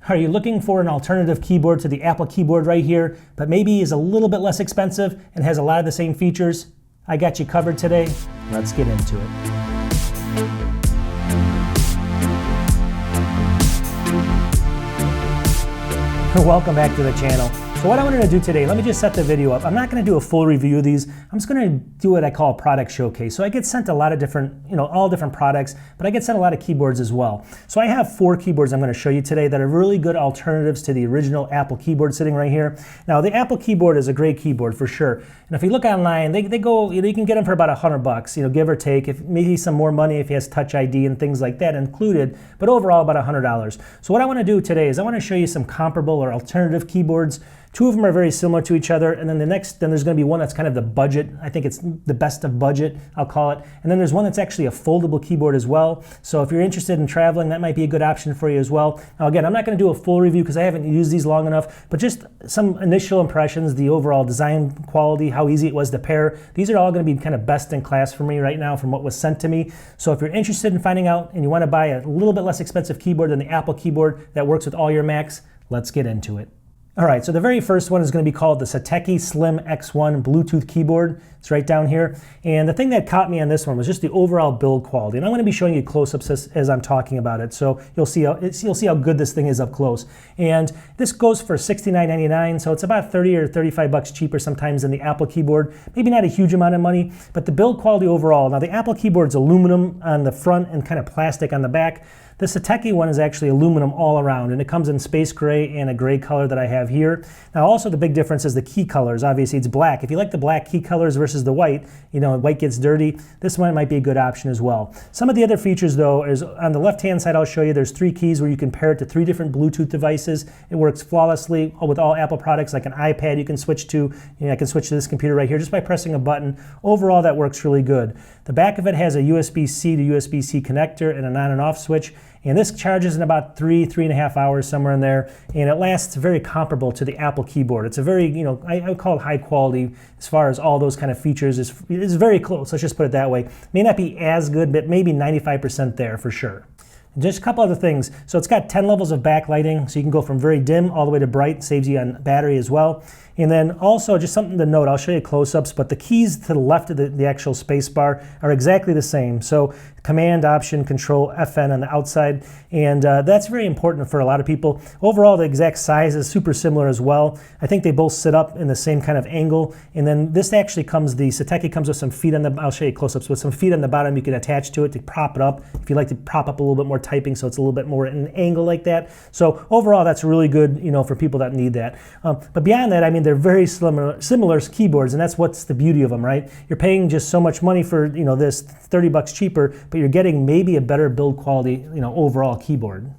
Are you looking for an alternative keyboard to the Apple keyboard right here, but maybe is a little bit less expensive and has a lot of the same features? I got you covered today. Let's get into it. Welcome back to the channel. So what I wanted to do today, let me just set the video up. I'm not going to do a full review of these. I'm just going to do what I call a product showcase. So I get sent a lot of different, all different products, but I get sent a lot of keyboards as well. So I have 4 keyboards I'm going to show you today that are really good alternatives to the original Apple keyboard sitting right here. Now the Apple keyboard is a great keyboard for sure. And if you look online, they go, you can get them for about $100, give or take, if maybe some more money if he has Touch ID and things like that included, but overall about $100. So what I want to do today is I want to show you some comparable or alternative keyboards. 2 of them are very similar to each other, and then there's going to be one that's kind of the budget. I think it's the best of budget, I'll call it. And then there's one that's actually a foldable keyboard as well. So if you're interested in traveling, that might be a good option for you as well. Now again, I'm not going to do a full review because I haven't used these long enough, but just some initial impressions, the overall design quality, how easy it was to pair. These are all going to be kind of best in class for me right now from what was sent to me. So if you're interested in finding out and you want to buy a little bit less expensive keyboard than the Apple keyboard that works with all your Macs, let's get into it. All right, so the very first one is going to be called the Sateki Slim X1 Bluetooth keyboard. It's right down here. And the thing that caught me on this one was just the overall build quality. And I'm going to be showing you close-ups as I'm talking about it. So you'll see how good this thing is up close. And this goes for $69.99, so it's about 30 or 35 bucks cheaper sometimes than the Apple keyboard. Maybe not a huge amount of money, but the build quality overall. Now the Apple keyboard's aluminum on the front and kind of plastic on the back. The Sateki one is actually aluminum all around, and it comes in space gray and a gray color that I have here. Now also the big difference is the key colors. Obviously it's black. If you like the black key colors versus the white, white gets dirty, this one might be a good option as well. Some of the other features though is on the left-hand side I'll show you there's 3 keys where you can pair it to 3 different Bluetooth devices. It works flawlessly with all Apple products, like an iPad you can switch to. I can switch to this computer right here just by pressing a button. Overall that works really good. The back of it has a USB-C to USB-C connector and an on and off switch. And this charges in about 3.5 hours, somewhere in there, and it lasts very comparable to the Apple keyboard. It's a very, I would call it high quality as far as all those kind of features. It's very close, let's just put it that way. May not be as good, but maybe 95% there for sure. And just a couple other things. So it's got 10 levels of backlighting, so you can go from very dim all the way to bright, saves you on battery as well. And then also just something to note, I'll show you close-ups, but the keys to the left of the actual space bar are exactly the same. So Command, Option, Control, FN on the outside, and that's very important for a lot of people. Overall, the exact size is super similar as well. I think they both sit up in the same kind of angle, and then this actually comes, the Sateki comes with some feet on the, I'll show you close-ups, with some feet on the bottom you can attach to it to prop it up if you like to prop up a little bit more typing so it's a little bit more at an angle like that. So overall, that's really good, for people that need that. But beyond that, I mean, they're very similar keyboards, and that's what's the beauty of them, right? You're paying just so much money for, this 30 bucks cheaper, but you're getting maybe a better build quality, overall keyboard.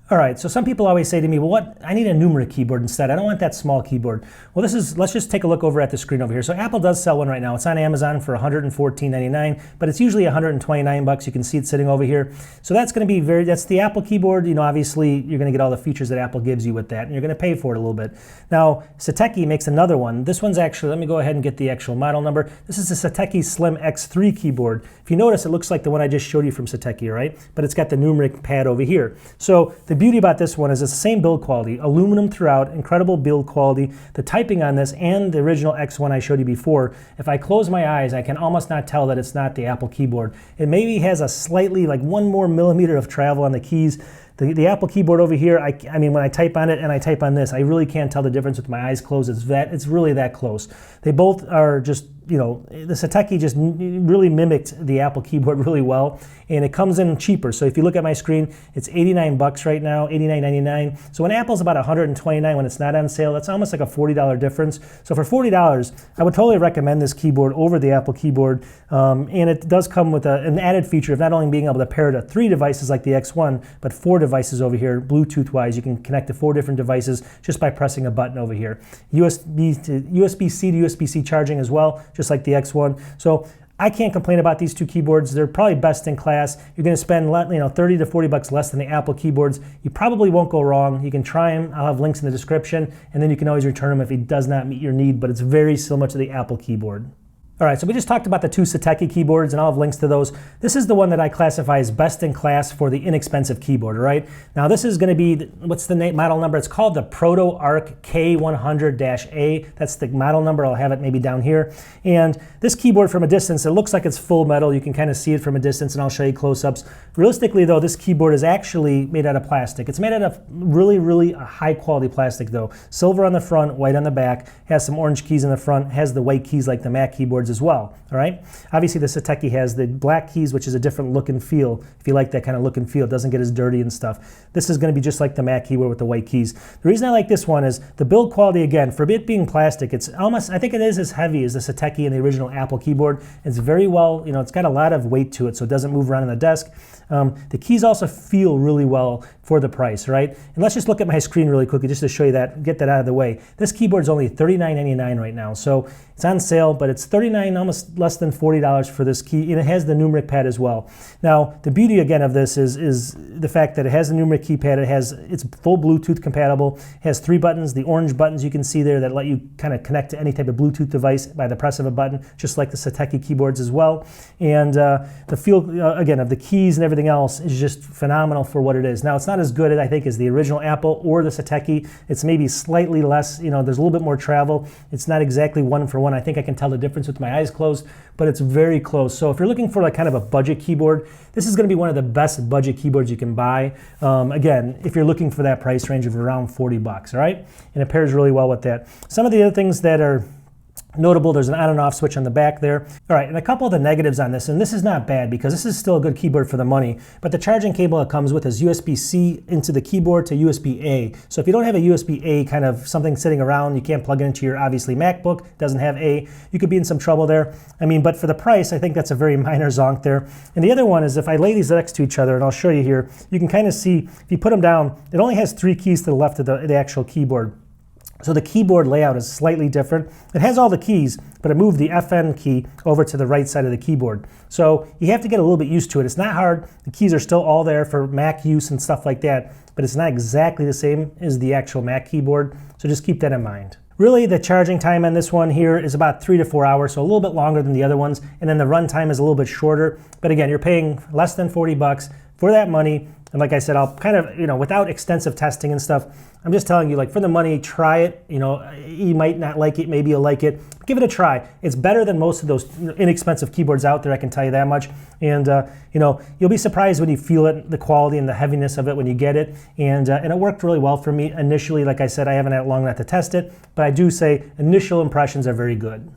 All right, so some people always say to me, well, I need a numeric keyboard instead. I don't want that small keyboard. Well, let's just take a look over at the screen over here. So Apple does sell one right now. It's on Amazon for $114.99, but it's usually $129. You can see it sitting over here. So that's going to be that's the Apple keyboard. Obviously you're going to get all the features that Apple gives you with that, and you're going to pay for it a little bit. Now, Sateki makes another one. This one's actually, let me go ahead and get the actual model number. This is the Sateki Slim X3 keyboard. If you notice, it looks like the one I just showed you from Sateki, right? But it's got the numeric pad over here. So the beauty about this one is it's the same build quality, aluminum throughout, incredible build quality. The typing on this and the original X1 I showed you before, if I close my eyes, I can almost not tell that it's not the Apple keyboard. It maybe has a slightly, like 1 more millimeter of travel on the keys. The Apple keyboard over here, I mean, when I type on it and I type on this, I really can't tell the difference with my eyes closed. It's really that close. They both are just, the Sateki just really mimicked the Apple keyboard really well, and it comes in cheaper. So if you look at my screen, it's 89 bucks right now, 89.99. So when Apple's about 129 when it's not on sale, that's almost like a $40 difference. So for $40, I would totally recommend this keyboard over the Apple keyboard. And it does come with an added feature of not only being able to pair to 3 devices like the X1, but 4 devices over here, Bluetooth-wise. You can connect to 4 different devices just by pressing a button over here. USB-C to USB-C charging as well, just like the X1. So I can't complain about these 2 keyboards. They're probably best in class. You're going to spend 30 to 40 bucks less than the Apple keyboards. You probably won't go wrong. You can try them. I'll have links in the description, and then you can always return them if it does not meet your need, but it's very similar to the Apple keyboard. All right, so we just talked about the two Sateki keyboards, and I'll have links to those. This is the one that I classify as best in class for the inexpensive keyboard, all right? Now this is gonna be, what's the model number? It's called the Proto Arc K100A. That's the model number. I'll have it maybe down here. And this keyboard from a distance, it looks like it's full metal. You can kind of see it from a distance, and I'll show you close-ups. Realistically though, this keyboard is actually made out of plastic. It's made out of really, really high quality plastic though. Silver on the front, white on the back, has some orange keys in the front, has the white keys like the Mac keyboards as well, all right? Obviously the Sateki has the black keys, which is a different look and feel. If you like that kind of look and feel, it doesn't get as dirty and stuff. This is gonna be just like the Mac keyboard with the white keys. The reason I like this one is the build quality, again, for it being plastic, it's almost, I think it is as heavy as the Sateki and the original Apple keyboard. It's very well, you know, it's got a lot of weight to it, so it doesn't move around on the desk. The keys also feel really well for the price, right? And let's just look at my screen really quickly just to show you that, get that out of the way. This keyboard is only $39.99 right now, so it's on sale, but it's $39, almost less than $40 for this key, and it has the numeric pad as well. Now, the beauty again of this is the fact that it has the numeric keypad. It's full Bluetooth compatible. It has 3 buttons, the orange buttons you can see there that let you kind of connect to any type of Bluetooth device by the press of a button, just like the Sateki keyboards as well. And the feel, again, of the keys and everything else is just phenomenal for what it is. Now, it's not as good, I think, as the original Apple or the Sateki. It's maybe slightly less, you know, there's a little bit more travel. It's not exactly one for one. I think I can tell the difference with my eyes closed, but it's very close. So if you're looking for like kind of a budget keyboard, this is going to be one of the best budget keyboards you can buy. Again, if you're looking for that price range of around 40 bucks, all right? And it pairs really well with that. Some of the other things that are notable, there's an on and off switch on the back there. All right, and a couple of the negatives on this, and this is not bad because this is still a good keyboard for the money, but the charging cable it comes with is USB-C into the keyboard to USB-A. So if you don't have a USB-A kind of something sitting around, you can't plug it into your, obviously, MacBook, doesn't have A, you could be in some trouble there. I mean, but for the price, I think that's a very minor zonk there. And the other one is if I lay these next to each other, and I'll show you here, you can kind of see, if you put them down, it only has 3 keys to the left of the actual keyboard. So the keyboard layout is slightly different. It has all the keys, but it moved the FN key over to the right side of the keyboard. So you have to get a little bit used to it. It's not hard. The keys are still all there for Mac use and stuff like that, but it's not exactly the same as the actual Mac keyboard. So just keep that in mind. Really, the charging time on this one here is about 3 to 4 hours, so a little bit longer than the other ones, and then the run time is a little bit shorter. But again, you're paying less than 40 bucks for that money. And like I said, I'll kind of, you know, without extensive testing and stuff, I'm just telling you, like, for the money, try it. You know, you might not like it, maybe you'll like it. Give it a try. It's better than most of those inexpensive keyboards out there, I can tell you that much. And, you know, you'll be surprised when you feel it, the quality and the heaviness of it when you get it. And it worked really well for me initially. Like I said, I haven't had long enough to test it, but I do say initial impressions are very good.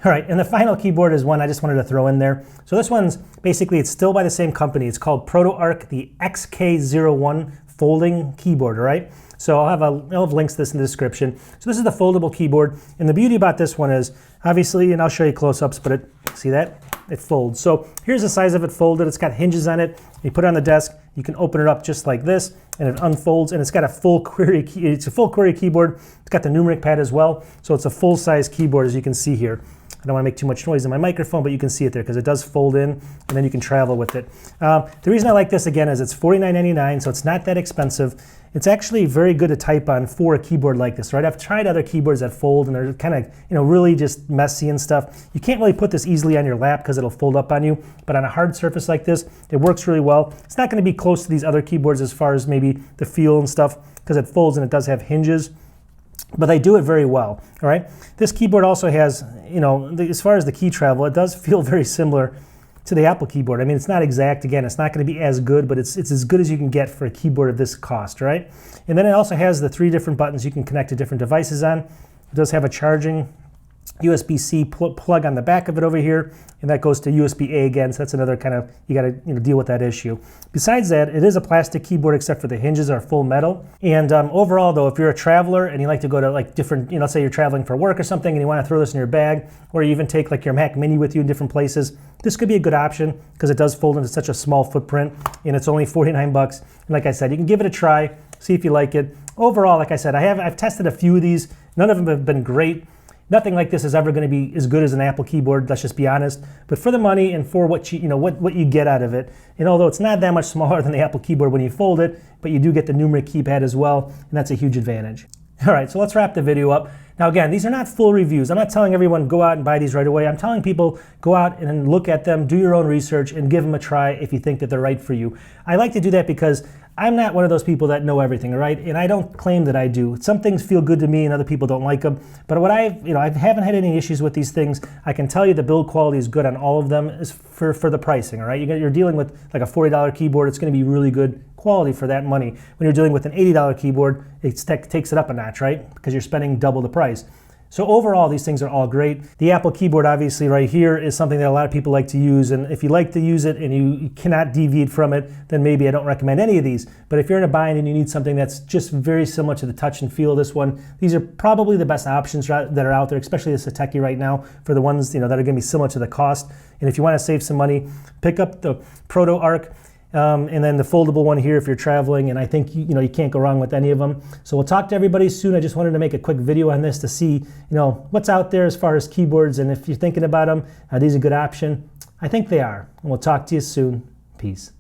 All right, and the final keyboard is one I just wanted to throw in there. So this one's basically, it's still by the same company. It's called Proto Arc, the XK100A folding keyboard, all right? So I'll have links to this in the description. So this is the foldable keyboard, and the beauty about this one is, obviously, and I'll show you close-ups, but see that? It folds. So here's the size of it folded. It's got hinges on it. You put it on the desk, you can open it up just like this, and it unfolds, and it's got a full query key. It's a full query keyboard. It's got the numeric pad as well, so it's a full-size keyboard, as you can see here. I don't want to make too much noise in my microphone, but you can see it there because it does fold in, and then you can travel with it. The reason I like this, again, is it's $49.99, so it's not that expensive. It's actually very good to type on for a keyboard like this, right? I've tried other keyboards that fold, and they're kind of, you know, really just messy and stuff. You can't really put this easily on your lap because it'll fold up on you, but on a hard surface like this, it works really well. It's not going to be close to these other keyboards as far as maybe the feel and stuff because it folds and it does have hinges. But they do it very well, all right? This keyboard also has, you know, as far as the key travel, it does feel very similar to the Apple keyboard. I mean, it's not exact. Again, it's not going to be as good, but it's as good as you can get for a keyboard of this cost, right? And then it also has the 3 different buttons you can connect to different devices on. It does have a charging USB-C plug on the back of it over here, and that goes to USB-A again, so that's another kind of, you got to, you know, deal with that issue. Besides that, it is a plastic keyboard except for the hinges are full metal. And overall though, if you're a traveler and you like to go to like different, you know, let's say you're traveling for work or something and you want to throw this in your bag, or you even take like your Mac Mini with you in different places, this could be a good option because it does fold into such a small footprint, and it's only 49 bucks. And like I said, you can give it a try, see if you like it. Overall, like I said, I've tested a few of these. None of them have been great. Nothing like this is ever going to be as good as an Apple keyboard, let's just be honest. But for the money and for what you know what you get out of it, and although it's not that much smaller than the Apple keyboard when you fold it, but you do get the numeric keypad as well, and that's a huge advantage. All right, so let's wrap the video up. Now again, these are not full reviews. I'm not telling everyone go out and buy these right away. I'm telling people go out and look at them, do your own research, and give them a try if you think that they're right for you. I like to do that because I'm not one of those people that know everything, all right? And I don't claim that I do. Some things feel good to me and other people don't like them. But what I haven't had any issues with these things. I can tell you the build quality is good on all of them is for the pricing, all right? You're dealing with like a $40 keyboard. It's going to be really good quality for that money. When you're dealing with an $80 keyboard, it takes it up a notch, right? Because you're spending double the price. So overall, these things are all great. The Apple keyboard, obviously, right here is something that a lot of people like to use. And if you like to use it and you cannot deviate from it, then maybe I don't recommend any of these. But if you're in a bind and you need something that's just very similar to the touch and feel of this one, these are probably the best options that are out there, especially the Sateki right now for the ones that are going to be similar to the cost. And if you want to save some money, pick up the Proto Arc. And then the foldable one here if you're traveling, and I think you can't go wrong with any of them. So we'll talk to everybody soon. I just wanted to make a quick video on this to see what's out there as far as keyboards, and if you're thinking about them, are these a good option? I think they are. And we'll talk to you soon. Peace.